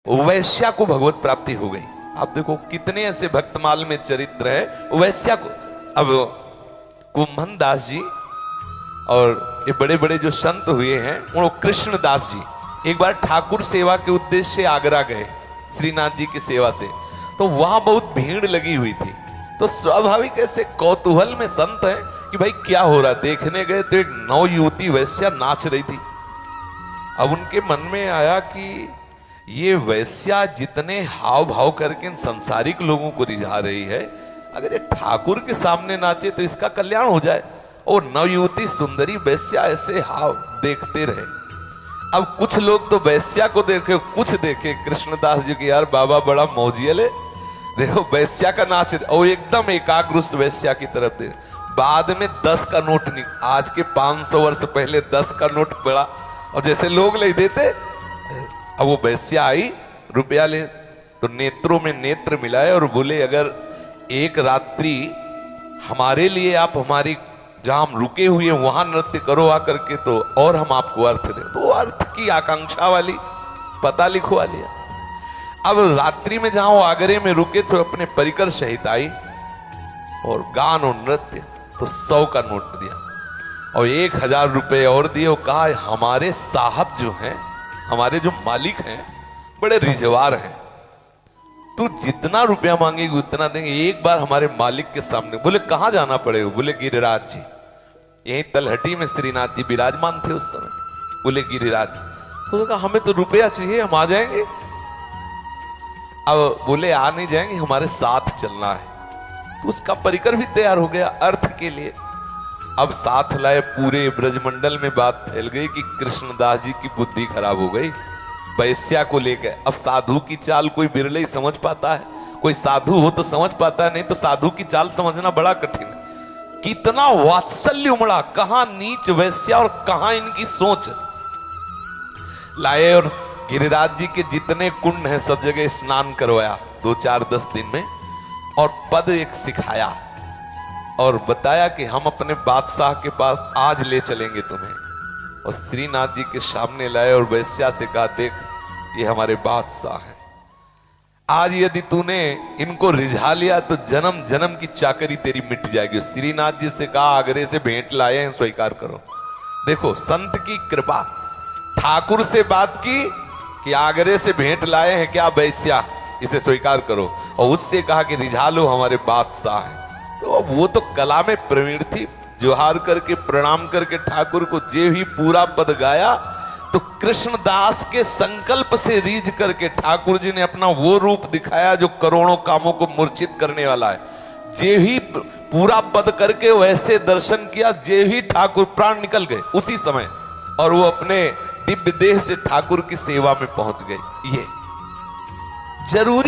वैश्या को भगवत प्राप्ति हो गई। आप देखो कितने ऐसे भक्तमाल में चरित्र है वैश्या को। अब कुंभन दास जी और ये बड़े बड़े जो संत हुए हैं वो कृष्ण दास जी एक बार ठाकुर सेवा के उद्देश्य से आगरा गए श्रीनाथ जी की सेवा से, तो वहां बहुत भीड़ लगी हुई थी। तो स्वाभाविक ऐसे कौतूहल में संत है कि भाई क्या हो रहा। देखने गए तो एक नौ युवती वैश्या नाच रही थी। अब उनके मन में आया कि ये वैश्या जितने हाव भाव करके इन संसारिक लोगों को रिझा रही है, अगर ये ठाकुर के सामने नाचे तो इसका कल्याण हो जाए। और नवयुवती सुंदरी वैश्या ऐसे हाव देखते रहे। अब कुछ लोग तो वैश्या को देखे, कुछ देखे कृष्णदास जी की, यार बाबा बड़ा मौजियल है, देखो वैश्या का नाच, और एकदम एकाग्र उस वैश्या की तरफ दे। बाद में 10 का नोट आज के 500 वर्ष पहले 10 का नोट पड़ा और जैसे लोग ले देते। अब वो वैश्या आई रुपया ले, तो नेत्रों में नेत्र मिलाए और बोले अगर एक रात्रि हमारे लिए आप हमारी जहां हम रुके हुए हैं वहां नृत्य करो आकर के, तो और हम आपको अर्थ दें। तो अर्थ की आकांक्षा वाली पता लिखवा लिया। अब रात्रि में जहां वो आगरे में रुके तो अपने परिकर सहित आई और गान और नृत्य, तो 100 का नोट दिया और 1000 रुपए और दिए और कहा हमारे साहब जो हैं, हमारे जो मालिक हैं बड़े रिजवार हैं, तू जितना रुपया मांगेगी उतना देंगे, एक बार हमारे मालिक के सामने। बोले कहां जाना पड़ेगा? बोले गिरिराज जी, यही तलहटी में श्रीनाथ जी विराजमान थे उस समय। बोले गिरिराज, तो कहा हमें तो रुपया चाहिए, हम आ जाएंगे। अब बोले आ नहीं जाएंगे, हमारे साथ चलना है। तो उसका परिकर भी तैयार हो गया अर्थ के लिए। अब साथ लाए, पूरे ब्रजमंडल में बात फैल गई कि कृष्णदास जी की बुद्धि खराब हो गई वैश्या को लेकर। अब साधु की चाल कोई बिरले ही समझ पाता है, कोई साधु हो तो समझ पाता है, नहीं तो साधु की चाल समझना बड़ा कठिन है। कितना वात्सल्य उमड़ा, कहां नीच वैश्या और कहां इनकी सोच। लाए और गिरिराज जी के जितने कुंड हैं सब जगह स्नान करवाया 2-4-10 दिन में, और पद एक सिखाया और बताया कि हम अपने बादशाह के पास आज ले चलेंगे तुम्हें। और श्रीनाथ जी के सामने लाए और वैश्या से कहा देख ये हमारे बादशाह हैं, आज यदि तूने इनको रिझा लिया तो जन्म जन्म की चाकरी तेरी मिट जाएगी। श्रीनाथ जी से कहा आगरे से भेंट लाए हैं, स्वीकार करो। देखो संत की कृपा, ठाकुर से बात की कि आगरे से भेंट लाए हैं क्या वैश्या, इसे स्वीकार करो। और उससे कहा कि रिझा लो हमारे बादशाह हैं। तो वो तो कला में प्रवीण थी, जोहार करके प्रणाम करके ठाकुर को जे ही पूरा पद गाया, तो कृष्णदास के संकल्प से रीझ करके ठाकुर जी ने अपना वो रूप दिखाया जो करोड़ों कामों को मूर्छित करने वाला है। जे ही पूरा पद करके वैसे दर्शन किया, जे ही ठाकुर प्राण निकल गए उसी समय, और वो अपने दिव्य देह से ठाकुर की सेवा में पहुंच गए। ये जरूरी